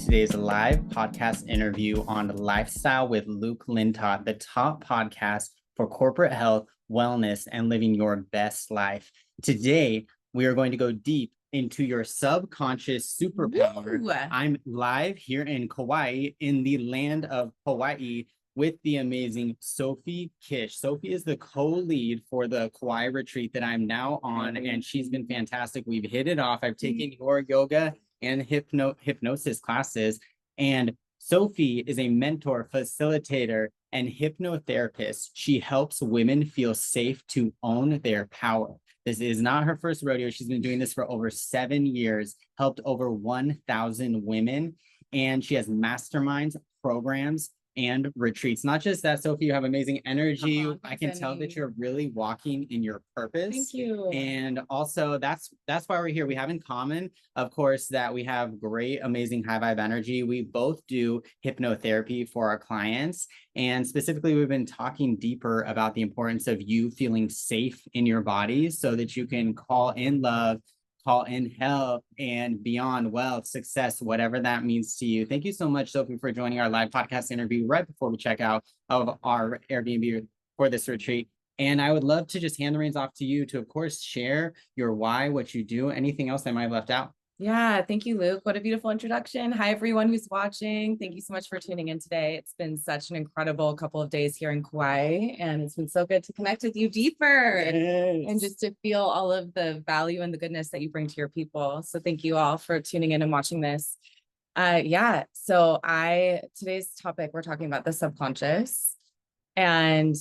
today's live podcast interview on Lifestyle with Luke Lintott, the top podcast for corporate health, wellness, and living your best life. Today, we are going to go deep into your subconscious superpower. Woo! I'm live here in Kauai, in the land of Hawaii, with the amazing Sophie Kish. Sophie is the co-lead for the Kauai retreat that I'm now on, and she's been fantastic. We've hit it off. I've taken your yoga and hypnosis classes, and Sophie is a mentor, facilitator, and hypnotherapist. She helps women feel safe to own their power. This is not her first rodeo. She's been doing this for over 7 years, helped over 1,000 women, and she has masterminds, programs, and retreats. Not just that, Sophie, you have amazing energy. I can tell that you're really walking in your purpose. Thank you. And also that's why we're here. We have in common, of course, that we have great, amazing high vibe energy. We both do hypnotherapy for our clients. And specifically, we've been talking deeper about the importance of you feeling safe in your body so that you can call in love, call in health, and beyond, wealth, success, whatever that means to you. Thank you so much, Sophie, for joining our live podcast interview right before we check out of our Airbnb for this retreat. And I would love to just hand the reins off to you to, of course, share your why, what you do, anything else I might have left out. Yeah, thank you, Luke. What a beautiful introduction. Hi, everyone who's watching. Thank you so much for tuning in today. It's been such an incredible couple of days here in Kauai, and it's been so good to connect with you deeper and just to feel all of the value and the goodness that you bring to your people. So thank you all for tuning in and watching this. So today's topic, we're talking about the subconscious and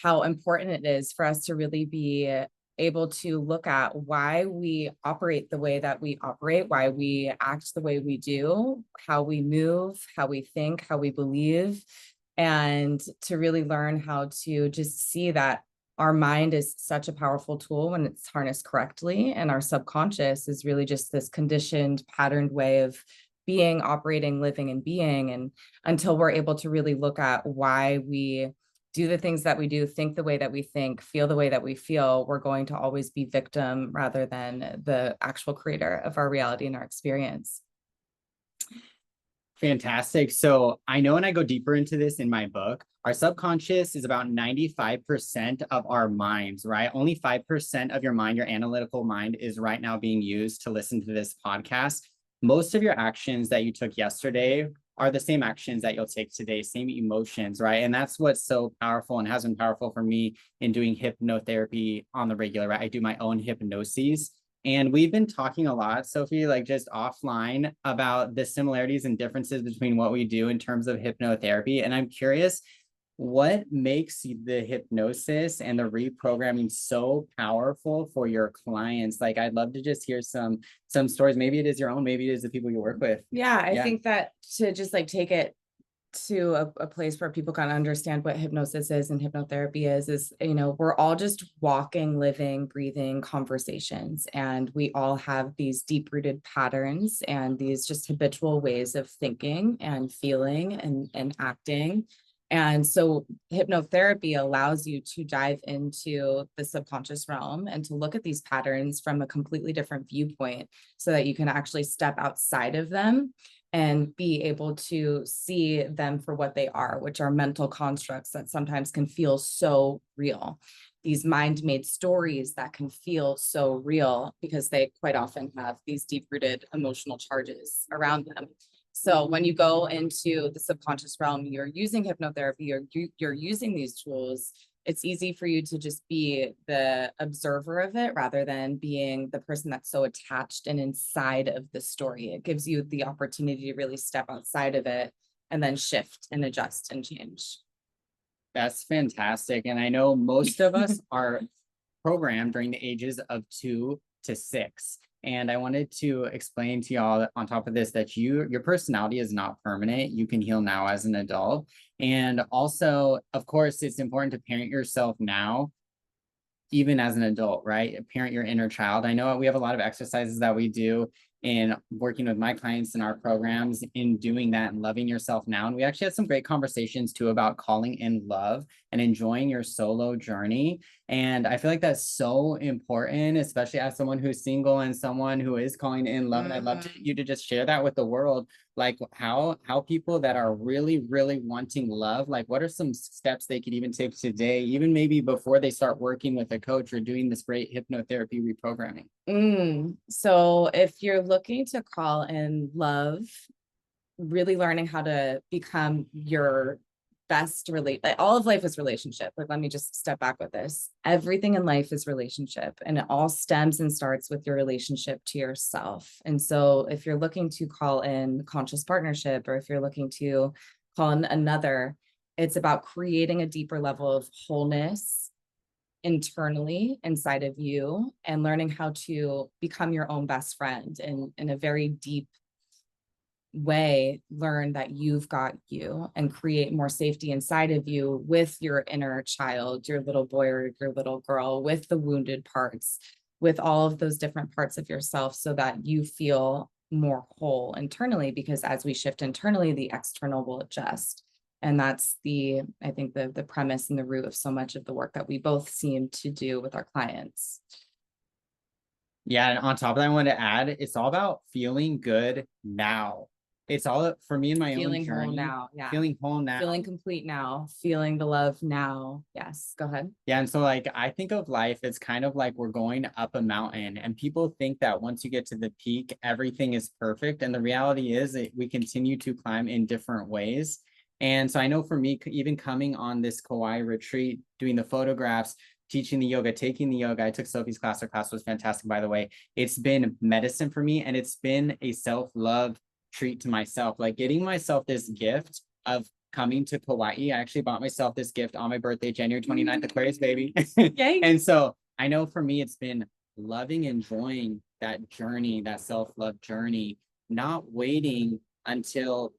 how important it is for us to really be able to look at why we operate the way that we operate, why we act the way we do, how we move, how we think, how we believe, and to really learn how to just see that our mind is such a powerful tool when it's harnessed correctly. And our subconscious is really just this conditioned, patterned way of being, operating, living, and being. And until we're able to really look at why we do the things that we do, think the way that we think, feel the way that we feel, we're going to always be victim rather than the actual creator of our reality and our experience. Fantastic. So I know when I go deeper into this in my book, our subconscious is about 95% of our minds, right? Only 5% of your mind, your analytical mind, is right now being used to listen to this podcast. Most of your actions that you took yesterday are the same actions that you'll take today, same emotions, right? And that's what's so powerful and has been powerful for me in doing hypnotherapy on the regular, right? I do my own hypnoses. And we've been talking a lot, Sophie, like just offline, about the similarities and differences between what we do in terms of hypnotherapy. And I'm curious, what makes the hypnosis and the reprogramming so powerful for your clients? Like, I'd love to just hear some stories. Maybe it is your own, maybe it is the people you work with. I think that to just like take it to a place where people can understand what hypnosis is and hypnotherapy is, you know, we're all just walking, living, breathing conversations. And we all have these deep-rooted patterns and these just habitual ways of thinking and feeling and acting. And so hypnotherapy allows you to dive into the subconscious realm and to look at these patterns from a completely different viewpoint so that you can actually step outside of them and be able to see them for what they are, which are mental constructs that sometimes can feel so real. These mind-made stories that can feel so real because they quite often have these deep-rooted emotional charges around them. So when you go into the subconscious realm, you're using hypnotherapy, or you're using these tools, it's easy for you to just be the observer of it rather than being the person that's so attached and inside of the story. It gives you the opportunity to really step outside of it and then shift and adjust and change. That's fantastic. And I know most of us are programmed during the ages of 2 to 6. And I wanted to explain to y'all on top of this that your personality is not permanent. You can heal now as an adult. And also, of course, it's important to parent yourself now, even as an adult, right? Parent your inner child. I know we have a lot of exercises that we do in working with my clients in our programs in doing that and loving yourself now. And we actually had some great conversations too about calling in love and enjoying your solo journey. And I feel like that's so important, especially as someone who's single and someone who is calling in love. And I'd love you to just share that with the world. like how people that are really, really wanting love, like what are some steps they could even take today, even maybe before they start working with a coach or doing this great hypnotherapy reprogramming? So if you're looking to call in love, really learning how to become your best all of life is relationship. Like, let me just step back with this. Everything in life is relationship, and it all stems and starts with your relationship to yourself. And so if you're looking to call in conscious partnership, or if you're looking to call in another, it's about creating a deeper level of wholeness internally inside of you, and learning how to become your own best friend, and in a very deep way learn that you've got you, and create more safety inside of you with your inner child, your little boy or your little girl, with the wounded parts, with all of those different parts of yourself, so that you feel more whole internally. Because as we shift internally, the external will adjust. And that's I think the premise and the root of so much of the work that we both seem to do with our clients. Yeah, and on top of that, I wanted to add, it's all about feeling good now. It's all for me in my own Feeling whole journey. now. Yeah. Feeling whole now. Feeling complete now. Feeling the love now. Yes. Go ahead. Yeah, and so like I think of life, it's kind of like we're going up a mountain, and people think that once you get to the peak, everything is perfect. And the reality is that we continue to climb in different ways. And so I know for me, even coming on this Kauai retreat, doing the photographs, teaching the yoga, taking the yoga, I took Sophie's class. Her class was fantastic, by the way. It's been medicine for me, and it's been a self-love treat to myself, like getting myself this gift of coming to Kauai. I actually bought myself this gift on my birthday, January 29th, Aquarius baby. And so I know for me, it's been loving, enjoying that journey, that self-love journey, not waiting until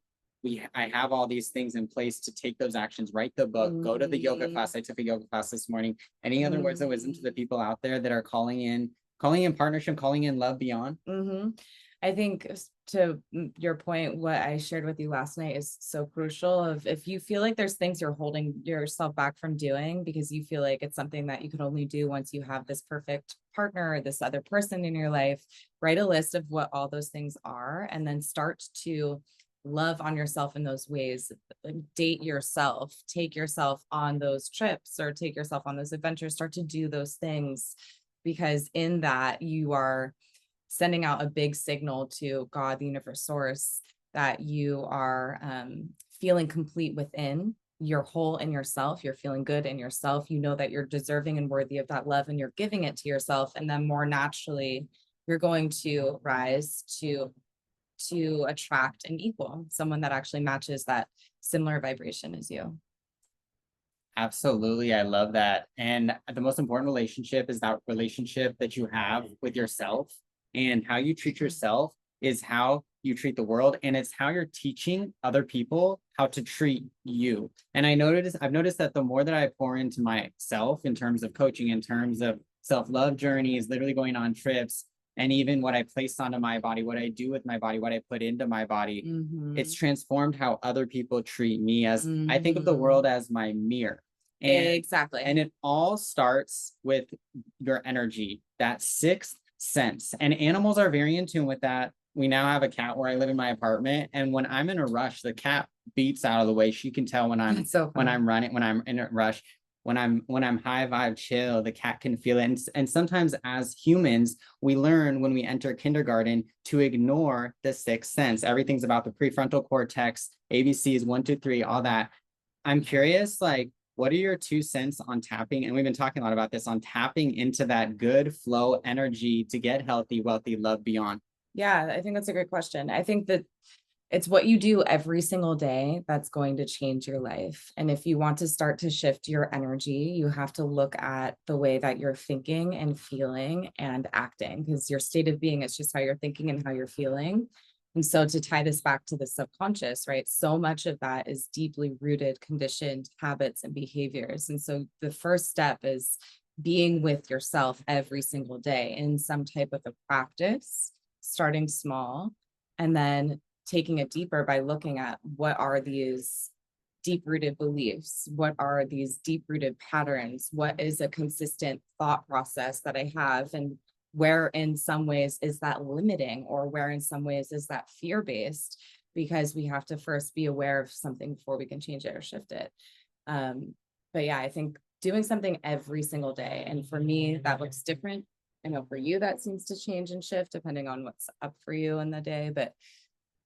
I have all these things in place to take those actions, write the book, go to the yoga class. I took a yoga class this morning. Any other words of wisdom to the people out there that are calling in partnership, calling in love beyond? I think, to your point, what I shared with you last night is so crucial. Of if you feel like there's things you're holding yourself back from doing because you feel like it's something that you can only do once you have this perfect partner or this other person in your life, write a list of what all those things are, and then start to love on yourself in those ways. Date yourself, take yourself on those trips, or take yourself on those adventures. Start to do those things, because in that you are sending out a big signal to God, the universe, source, that you are feeling complete within. You're whole in yourself. You're feeling good in yourself. You know that you're deserving and worthy of that love, and you're giving it to yourself. And then more naturally, you're going to rise to attract an equal, someone that actually matches that similar vibration as you. Absolutely. I love that. And the most important relationship is that relationship that you have with yourself, and how you treat yourself is how you treat the world. And it's how you're teaching other people how to treat you. And I've noticed that the more that I pour into myself in terms of coaching, in terms of self-love journeys, literally going on trips, and even what I place onto my body, what I do with my body, what I put into my body, it's transformed how other people treat me. As I think of the world as my mirror. Exactly. And it all starts with your energy, that sixth sense. And animals are very in tune with that. We now have a cat where I live in my apartment, and when I'm in a rush, the cat beats out of the way. She can tell when I'm when I'm running, when I'm in a rush. When I'm high vibe chill, the cat can feel it. And sometimes as humans, we learn when we enter kindergarten to ignore the sixth sense. Everything's about the prefrontal cortex, ABCs, 1, 2, 3, all that. I'm curious, like, what are your 2 cents on tapping? And we've been talking a lot about this, on tapping into that good flow energy to get healthy, wealthy, love beyond. Yeah, I think that's a great question. I think that it's what you do every single day that's going to change your life. And if you want to start to shift your energy, you have to look at the way that you're thinking and feeling and acting, because your state of being is just how you're thinking and how you're feeling. And so to tie this back to the subconscious, right? So much of that is deeply rooted, conditioned habits and behaviors. And so the first step is being with yourself every single day in some type of a practice, starting small, and then taking it deeper by looking at what are these deep-rooted beliefs, what are these deep-rooted patterns, what is a consistent thought process that I have, and where in some ways is that limiting, or where in some ways is that fear-based. because we have to first be aware of something before we can change it or shift it. But yeah, I think doing something every single day. And for me, that looks different. I know for you, that seems to change and shift depending on what's up for you in the day, but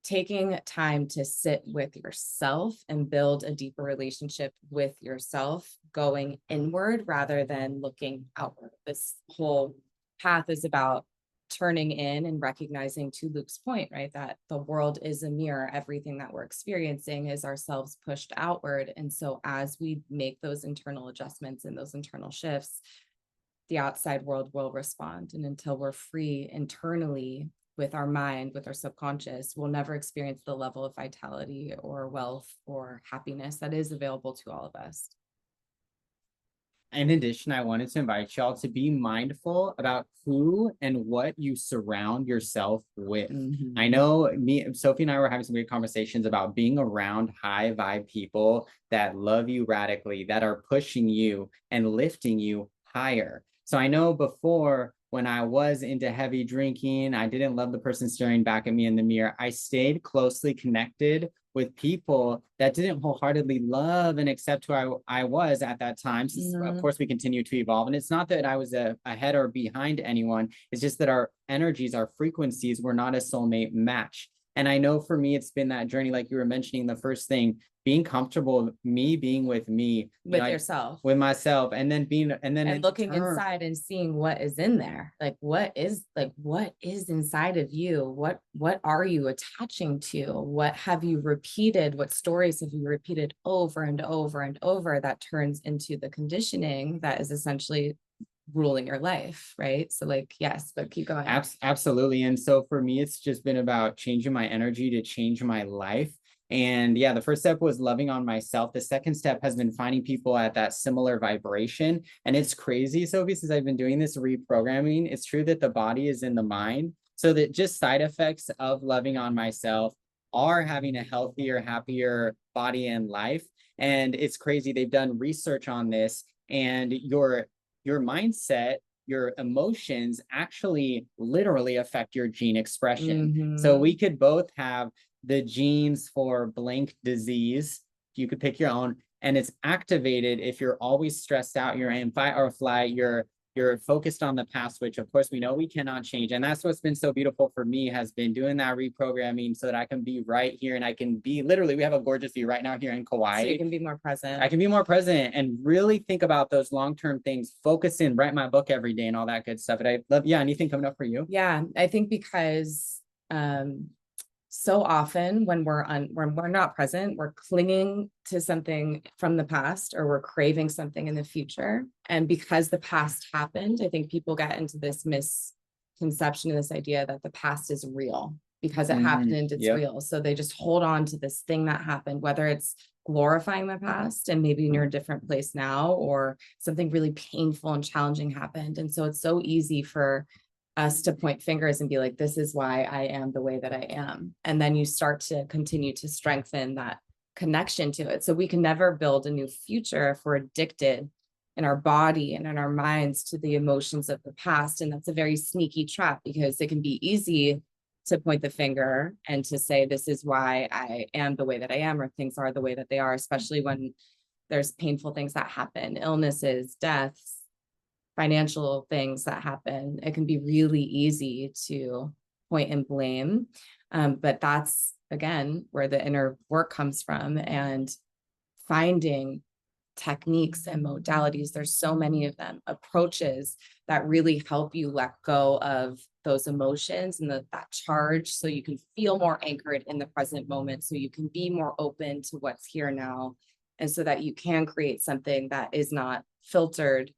taking time to sit with yourself and build a deeper relationship with yourself, going inward rather than looking outward. This whole path is about turning in and recognizing, to Luke's point, right, that the world is a mirror. Everything that we're experiencing is ourselves pushed outward. And so as we make those internal adjustments and those internal shifts, the outside world will respond. And until we're free internally with our mind, with our subconscious, we'll never experience the level of vitality or wealth or happiness that is available to all of us. In addition, I wanted to invite y'all to be mindful about who and what you surround yourself with. I know Sophie and I were having some great conversations about being around high vibe people that love you radically, that are pushing you and lifting you higher. So I know before, when I was into heavy drinking, I didn't love the person staring back at me in the mirror. I stayed closely connected with people that didn't wholeheartedly love and accept who I was at that time. So of course, we continue to evolve. And it's not that I was ahead or behind anyone. It's just that our energies, our frequencies were not a soulmate match. And I know for me, it's been that journey, like you were mentioning, the first thing, being comfortable, me being with me, with yourself, with myself, and then looking inside and seeing what is in there. What is inside of you? What are you attaching to? What have you repeated? What stories have you repeated over and over and over that turns into the conditioning that is essentially ruling your life, right? So yes, but keep going. Absolutely. And so for me, it's just been about changing my energy to change my life. And yeah, the first step was loving on myself. The second step has been finding people at that similar vibration. And it's crazy, Sophie, since I've been doing this reprogramming, it's true that the body is in the mind. So that just side effects of loving on myself are having a healthier, happier body and life. And it's crazy. They've done research on this, and your mindset, your emotions actually literally affect your gene expression. So we could both have the genes for blank disease. You could pick your own, and it's activated if you're always stressed out, you're in fight or flight, you're focused on the past, which of course we know we cannot change. And that's what's been so beautiful for me, has been doing that reprogramming so that I can be right here, and I can be literally, we have a gorgeous view right now here in Kauai. So you can be more present. I can be more present and really think about those long-term things, focus in, write my book every day and all that good stuff. And I love, anything coming up for you? Yeah, I think because so often when we're not present, we're clinging to something from the past, or we're craving something in the future. And because the past happened, I think people get into this misconception and this idea that the past is real. Because it happened, it's real. So they just hold on to this thing that happened, whether it's glorifying the past and maybe you're in a different place now, or something really painful and challenging happened. And so it's so easy for us to point fingers and be like, this is why I am the way that I am. And then you start to continue to strengthen that connection to it. So we can never build a new future if we're addicted in our body and in our minds to the emotions of the past. And that's a very sneaky trap, because it can be easy to point the finger and to say, this is why I am the way that I am, or things are the way that they are, especially when there's painful things that happen, illnesses, deaths, financial things that happen. It can be really easy to point and blame. But that's, again, where the inner work comes from, and finding techniques and modalities. There's so many of them, approaches that really help you let go of those emotions and that charge, so you can feel more anchored in the present moment, so you can be more open to what's here now, and so that you can create something that is not filtered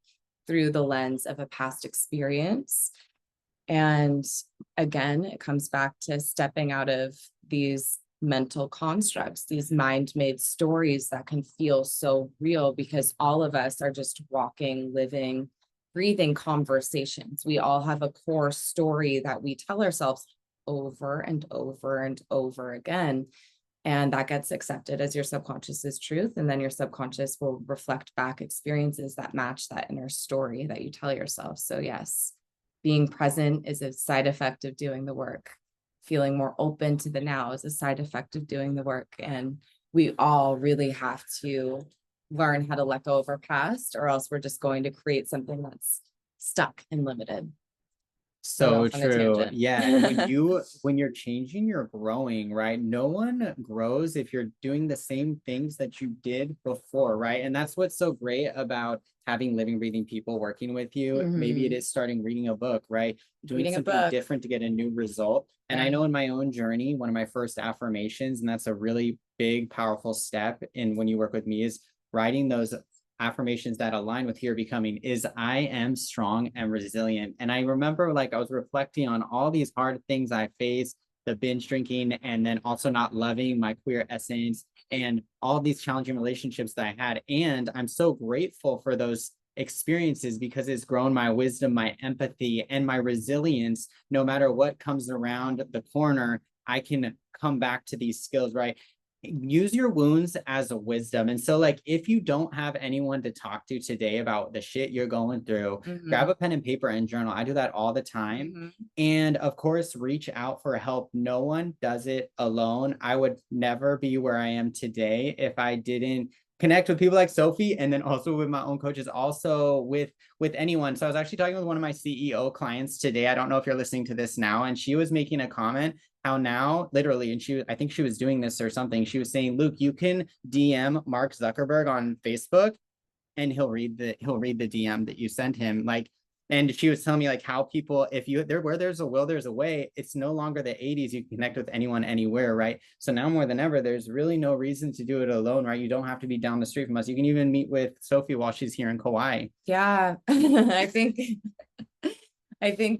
through the lens of a past experience. And again, it comes back to stepping out of these mental constructs, these mind-made stories that can feel so real, because all of us are just walking, living, breathing conversations. We all have a core story that we tell ourselves over and over and over again. And that gets accepted as your subconscious's truth. And then your subconscious will reflect back experiences that match that inner story that you tell yourself. So yes, being present is a side effect of doing the work. feeling more open to the now is a side effect of doing the work. And we all really have to learn how to let go of our past, or else we're just going to create something that's stuck and limited. I went So off on a true. tangent. Yeah. When you're changing, you're growing, right? No one grows if you're doing the same things that you did before, right? And that's what's so great about having living, breathing people working with you. Maybe it Mhm. is starting reading a book, right? Doing Reading a something book. different to get a new result. And I Yeah. know in my own journey, one of my first affirmations, and that's a really big, powerful step in when you work with me, is writing those affirmations that align with here becoming is I am strong and resilient. And I remember like I was reflecting on all these hard things I faced, the binge drinking, and then also not loving my queer essence and all these challenging relationships that I had. And I'm so grateful for those experiences because it's grown my wisdom, my empathy, and my resilience. No matter what comes around the corner, I can come back to these skills, right? Use your wounds as a wisdom. And so like if you don't have anyone to talk to today about the shit you're going through, grab Mhm. a pen and paper and journal. I do that all the time. Mhm. And of course, reach out for help. No one does it alone. I would never be where I am today if I didn't connect with people like Sophie, and then also with my own coaches, also with anyone. So I was actually talking with one of my CEO clients today. I don't know if you're listening to this now, and she was making a comment how now literally, and I think she was doing this or something, she was saying, Luke, you can DM Mark Zuckerberg on Facebook and he'll read the DM that you sent him. Like, and she was telling me like how people, if you there where there's a will, there's a way. It's no longer the 80s. You can connect with anyone anywhere, right? So now more than ever, there's really no reason to do it alone, right? You don't have to be down the street from us. You can even meet with Sophie while she's here in Kauai. Yeah. I think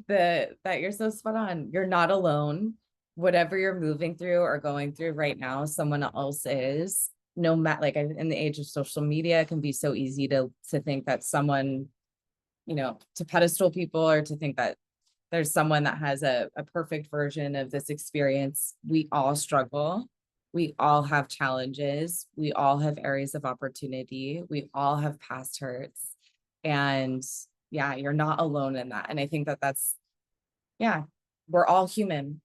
that you're so spot on. You're not alone. Whatever you're moving through or going through right now, someone else is. No matter, like in the age of social media, it can be so easy to think that someone, to pedestal people, or to think that there's someone that has a perfect version of this experience. We all struggle. We all have challenges. We all have areas of opportunity. We all have past hurts. And yeah, you're not alone in that. And I think that yeah, we're all human.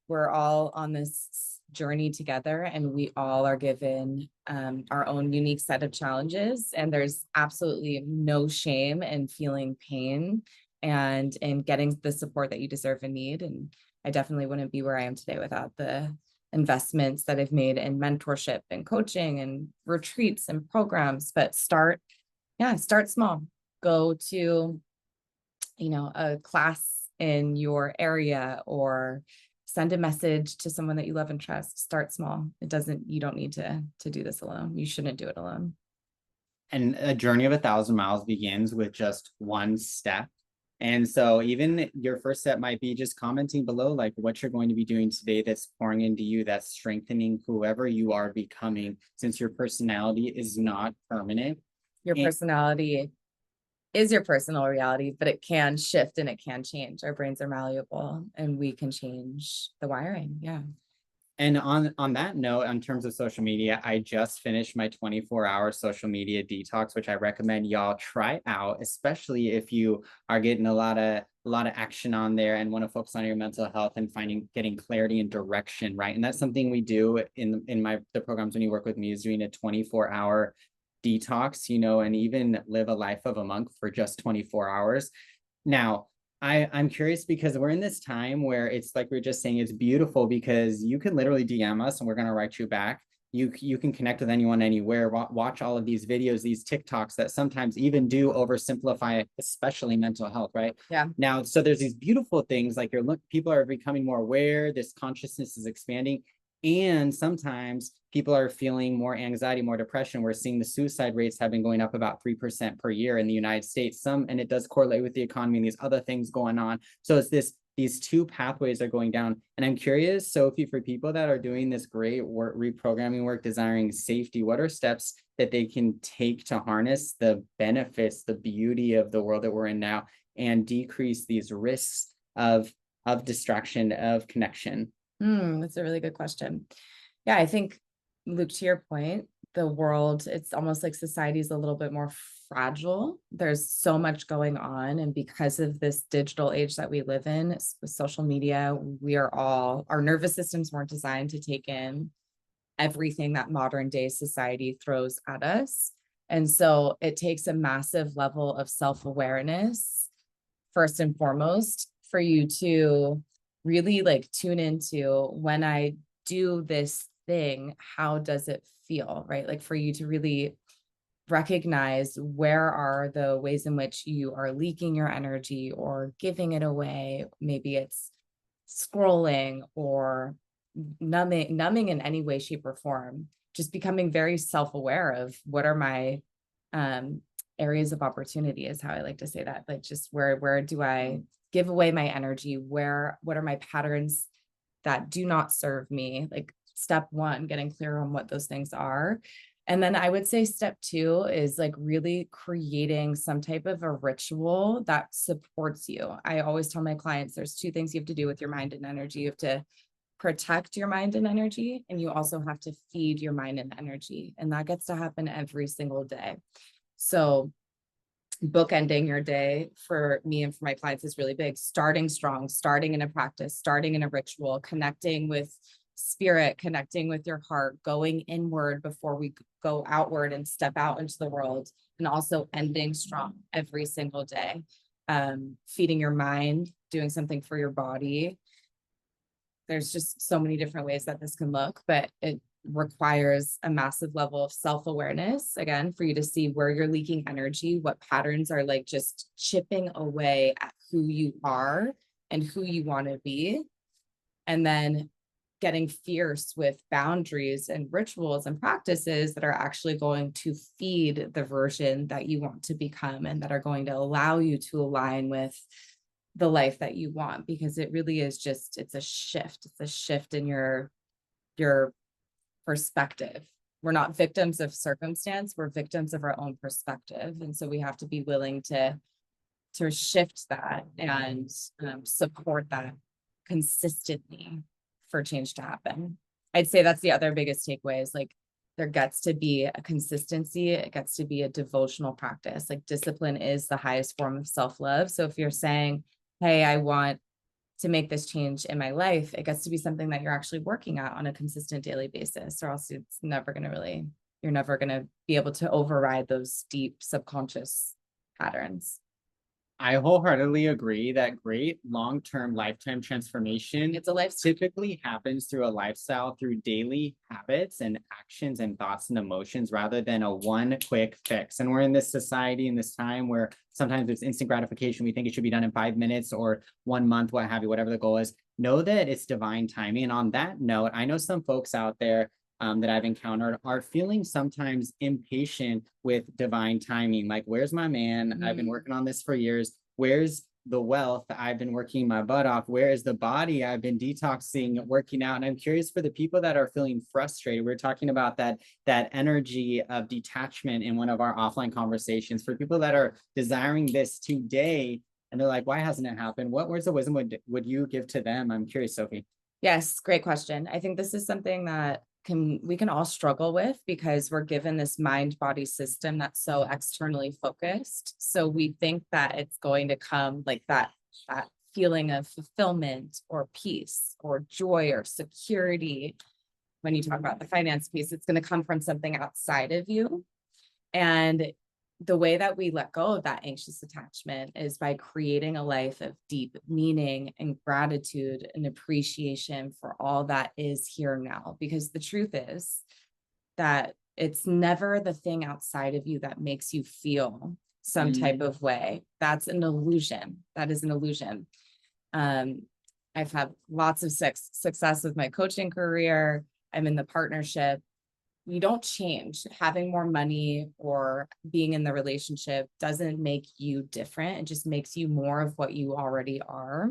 We're all on this journey together, and we all are given our own unique set of challenges. And there's absolutely no shame in feeling pain and in getting the support that you deserve and need. And I definitely wouldn't be where I am today without the investments that I've made in mentorship and coaching and retreats and programs. But start small. Go to a class in your area, or send a message to someone that you love and trust. Start small. You don't need to do this alone. You shouldn't do it alone. And a journey of 1,000 miles begins with just one step. And so even your first step might be just commenting below, like what you're going to be doing today that's pouring into you, that's strengthening whoever you are becoming, since your personality is not permanent. Your And personality is your personal reality, but it can shift and it can change. Our brains are malleable, and we can change the wiring. Yeah. And on that note, in terms of social media, I just finished my 24-hour social media detox, which I recommend y'all try out, especially if you are getting a lot of action on there and want to focus on your mental health and getting clarity and direction, right? And that's something we do in the programs when you work with me, is doing a 24-hour detox, and even live a life of a monk for just 24 hours. Now, I'm curious because we're in this time where it's like we are just saying, it's beautiful because you can literally DM us and we're going to write you back. You can connect with anyone anywhere. Watch all of these videos, these TikToks that sometimes even do oversimplify, especially mental health, right? Yeah. Now, so there's these beautiful things like people are becoming more aware. This consciousness is expanding. And sometimes people are feeling more anxiety, more depression. We're seeing the suicide rates have been going up about 3% per year in the United States. And it does correlate with the economy and these other things going on. So it's these two pathways are going down. And I'm curious, Sophie, for people that are doing this great work, reprogramming work, desiring safety, what are steps that they can take to harness the benefits, the beauty of the world that we're in now, and decrease these risks of distraction, of connection? That's a really good question. Yeah, I think Luke, to your point, the world, it's almost like society is a little bit more fragile. There's so much going on. And because of this digital age that we live in, with social media, our nervous systems weren't designed to take in everything that modern day society throws at us. And so it takes a massive level of self-awareness, first and foremost, for you to really like tune into, when I do this thing, how does it feel, right? Like for you to really recognize where are the ways in which you are leaking your energy or giving it away. Maybe it's scrolling or numbing in any way, shape, or form. Just becoming very self-aware of what are my areas of opportunity, is how I like to say that. Like just where do I give away my energy? What are my patterns that do not serve me? Like step one, getting clear on what those things are. And then I would say step two is like really creating some type of a ritual that supports you. I always tell my clients there's two things you have to do with your mind and energy. You have to protect your mind and energy, and you also have to feed your mind and energy. And that gets to happen every single day. So bookending your day for me and for my clients is really big. Starting strong, starting in a practice, starting in a ritual, connecting with spirit, connecting with your heart, going inward before we go outward and step out into the world, and also ending strong every single day. Feeding your mind, doing something for your body. There's just so many different ways that this can look, but it requires a massive level of self-awareness, again, for you to see where you're leaking energy, what patterns are like just chipping away at who you are and who you want to be. And then getting fierce with boundaries and rituals and practices that are actually going to feed the version that you want to become, and that are going to allow you to align with the life that you want. Because it really is just, it's a shift in your perspective. We're not victims of circumstance, we're victims of our own perspective. And so we have to be willing to shift that and support that consistently for change to happen. I'd say that's the other biggest takeaway, is like there gets to be a consistency. It gets to be a devotional practice. Like discipline is the highest form of self-love. So if you're saying, hey, I want to make this change in my life, it gets to be something that you're actually working at on a consistent daily basis, or else it's never going to really, you're never going to be able to override those deep subconscious patterns. I wholeheartedly agree that great long-term lifetime transformation, It's a lifestyle. typically happens through a lifestyle, through daily habits and actions and thoughts and emotions, rather than a one quick fix. And we're in this society, in this time where sometimes it's instant gratification. We think it should be done in 5 minutes or 1 month, what have you, whatever the goal is. Know that it's divine timing. And on that note, I know some folks out there that I've encountered are feeling sometimes impatient with divine timing. Like, where's my man? I've been working on this for years. Where's the wealth? I've been working my butt off. Where is the body? I've been detoxing, working out. And I'm curious, for the people that are feeling frustrated, we're talking about that energy of detachment in one of our offline conversations. For people that are desiring this today, and they're like, why hasn't it happened? What words of wisdom would you give to them? I'm curious, Sophie. Yes, great question. I think this is something that we can all struggle with, because we're given this mind body system that's so externally focused. So we think that it's going to come like that feeling of fulfillment or peace or joy or security. When you talk about the finance piece, it's going to come from something outside of you. And the way that we let go of that anxious attachment is by creating a life of deep meaning and gratitude and appreciation for all that is here now. Because the truth is that it's never the thing outside of you that makes you feel some type of way. That's an illusion. That is an illusion. I've had lots of success with my coaching career. I'm in the partnership. You don't change. Having more money or being in the relationship doesn't make you different. It just makes you more of what you already are.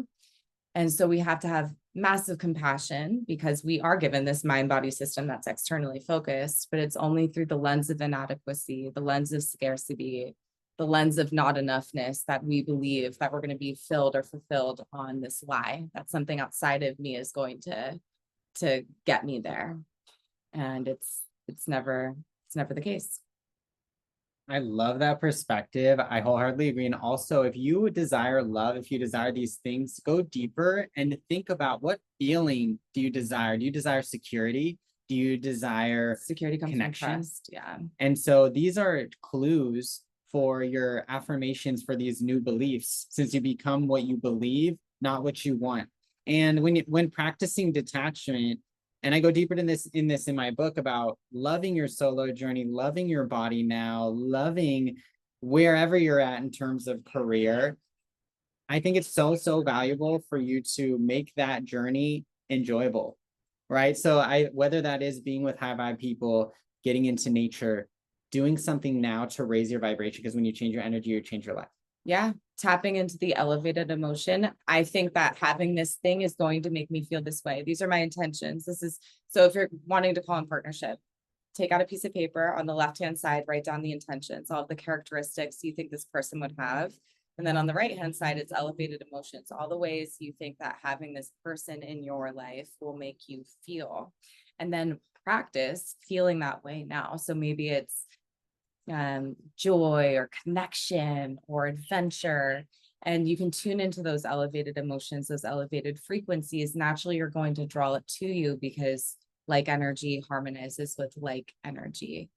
And so we have to have massive compassion, because we are given this mind body system that's externally focused, but it's only through the lens of inadequacy, the lens of scarcity, the lens of not enoughness, that we believe that we're going to be filled or fulfilled on this lie that something outside of me is going to get me there. And it's never the case. I love that perspective. I wholeheartedly agree. And also, if you desire love, if you desire these things, go deeper and think about what feeling do you desire? Do you desire security? Do you desire Security comes from connection? trust. Yeah. And so these are clues for your affirmations for these new beliefs, since you become what you believe, not what you want. And when practicing detachment, and I go deeper in this in my book about loving your solo journey, loving your body now, loving wherever you're at in terms of career. I think it's so valuable for you to make that journey enjoyable, right? So whether that is being with high vibe people, getting into nature, doing something now to raise your vibration, because when you change your energy, you change your life. Yeah. Tapping into the elevated emotion. I think that having this thing is going to make me feel this way. These are my intentions. So if you're wanting to call in partnership, take out a piece of paper on the left-hand side, write down the intentions, all of the characteristics you think this person would have. And then on the right-hand side, it's elevated emotions, all the ways you think that having this person in your life will make you feel. And then practice feeling that way now. So maybe it's joy or connection or adventure. And you can tune into those elevated emotions, those elevated frequencies. Naturally, you're going to draw it to you because like energy harmonizes with like energy.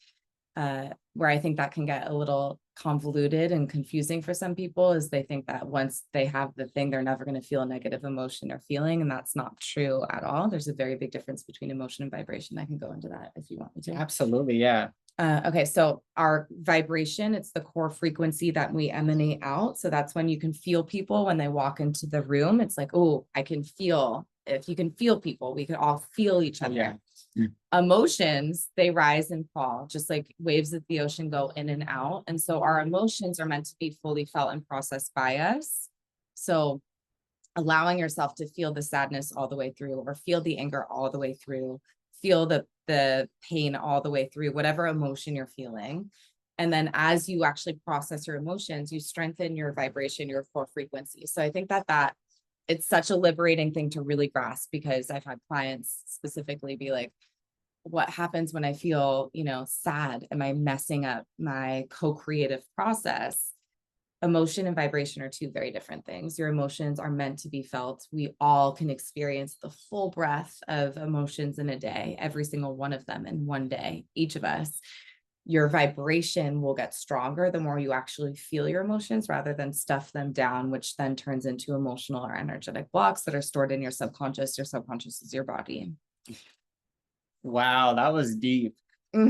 Where I think that can get a little convoluted and confusing for some people is they think that once they have the thing, they're never going to feel a negative emotion or feeling. And that's not true at all. There's a very big difference between emotion and vibration. I can go into that if you want me to. Absolutely. Yeah. Okay, so our vibration, it's the core frequency that we emanate out. So that's when you can feel people when they walk into the room. It's like, oh, I can feel. If you can feel people, we can all feel each other. Yeah. Emotions, they rise and fall, just like waves of the ocean go in and out. And so our emotions are meant to be fully felt and processed by us. So allowing yourself to feel the sadness all the way through, or feel the anger all the way through, feel the pain all the way through, whatever emotion you're feeling. And then as you actually process your emotions, you strengthen your vibration, your core frequency. So I think that it's such a liberating thing to really grasp, because I've had clients specifically be like, what happens when I feel, sad? Am I messing up my co-creative process? Emotion and vibration are two very different things. Your emotions are meant to be felt. We all can experience the full breadth of emotions in a day, every single one of them in one day, each of us. Your vibration will get stronger the more you actually feel your emotions rather than stuff them down, which then turns into emotional or energetic blocks that are stored in your subconscious. Your subconscious is your body. Wow, that was deep.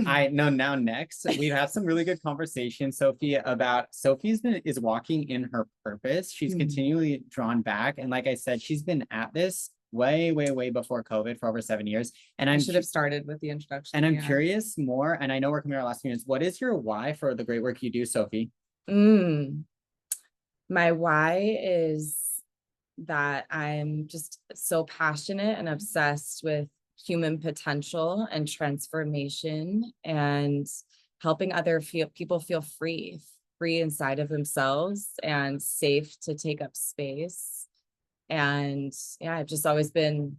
I know now next we have some really good conversation, Sophie, about is walking in her purpose. She's continually drawn back. And like I said, she's been at this way before COVID for over 7 years. And I should have started with the introduction. And I'm curious more, and I know we're coming to our last few minutes. What is your why for the great work you do, Sophie? My why is that I'm just so passionate and obsessed with human potential and transformation, and helping people feel free inside of themselves and safe to take up space. And yeah, I've just always been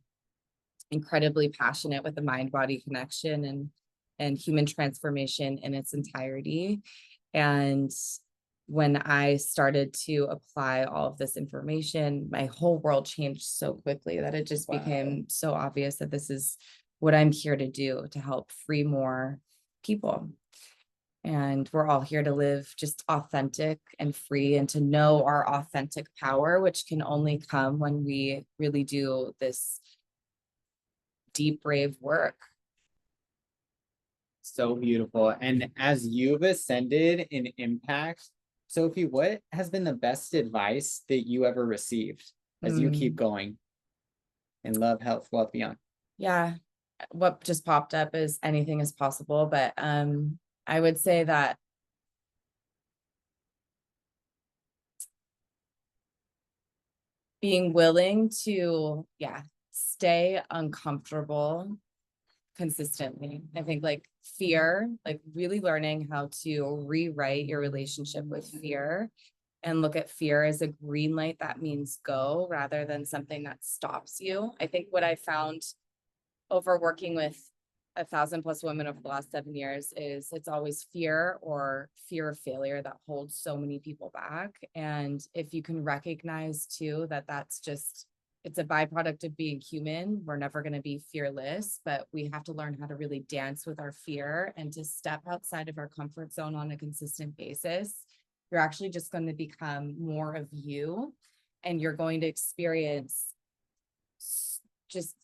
incredibly passionate with the mind-body connection and human transformation in its entirety. And when I started to apply all of this information, my whole world changed so quickly that it just became so obvious that this is what I'm here to do, to help free more people. And we're all here to live just authentic and free, and to know our authentic power, which can only come when we really do this deep, brave work. So beautiful. And as you've ascended in impact, Sophie, what has been the best advice that you ever received as you keep going in love, health, wealth, beyond? Yeah. What just popped up is anything is possible. But I would say that being willing to, stay uncomfortable consistently. I think like fear, like really learning how to rewrite your relationship with fear and look at fear as a green light that means go, rather than something that stops you. I think what I found over working with 1,000+ women over the last 7 years is it's always fear or fear of failure that holds so many people back. And if you can recognize too, that that's just, it's a byproduct of being human. We're never going to be fearless, but we have to learn how to really dance with our fear and to step outside of our comfort zone on a consistent basis. You're actually just going to become more of you, and you're going to experience just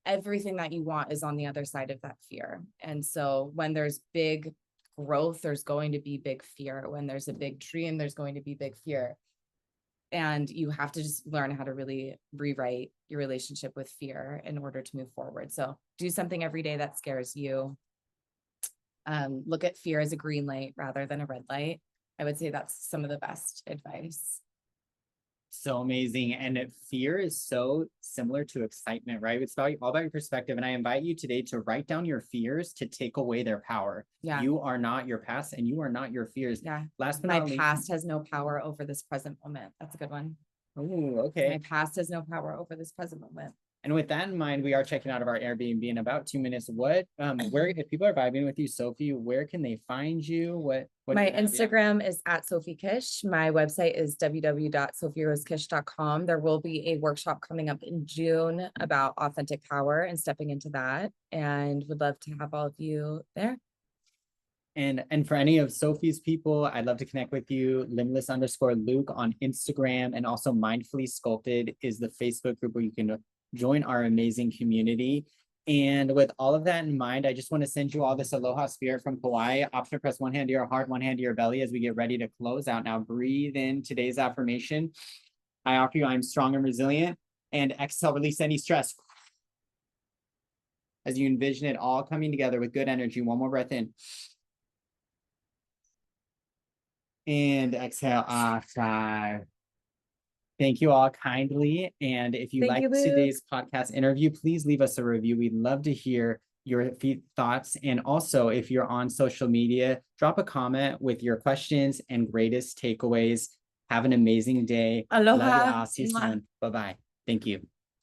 everything that you want is on the other side of that fear. And so when there's big growth, there's going to be big fear. When there's a big dream, there's going to be big fear. And you have to just learn how to really rewrite your relationship with fear in order to move forward. So do something every day that scares you. Look at fear as a green light rather than a red light. I would say that's some of the best advice. So amazing. And fear is so similar to excitement, right? It's all about your perspective. And I invite you today to write down your fears to take away their power. Yeah. You are not your past and you are not your fears. Yeah. Last but My not least. past has no power over this present moment. That's a good one. Oh, okay. My past has no power over this present moment. And with that in mind, we are checking out of our Airbnb in about 2 minutes. Where, if people are vibing with you, Sophie, where can they find you? What My Instagram is at Sophie Kish. My website is www.sophierosekish.com. There will be a workshop coming up in June about authentic power and stepping into that, and would love to have all of you there. And for any of Sophie's people, I'd love to connect with you. Limitless_Luke on Instagram, and also Mindfully Sculpted is the Facebook group where you can join our amazing community. And with all of that in mind, I just want to send you all this aloha spirit from Kauai. Option to press one hand to your heart, one hand to your belly as we get ready to close out. Now breathe in today's affirmation. I offer you, I'm strong and resilient. And exhale, release any stress. As you envision it all coming together with good energy. One more breath in. And exhale, sigh. Thank you all kindly. And if you liked today's podcast interview, please leave us a review. We'd love to hear your thoughts. And also, if you're on social media, drop a comment with your questions and greatest takeaways. Have an amazing day. Aloha. Love you all. See you soon. Bye-bye. Thank you.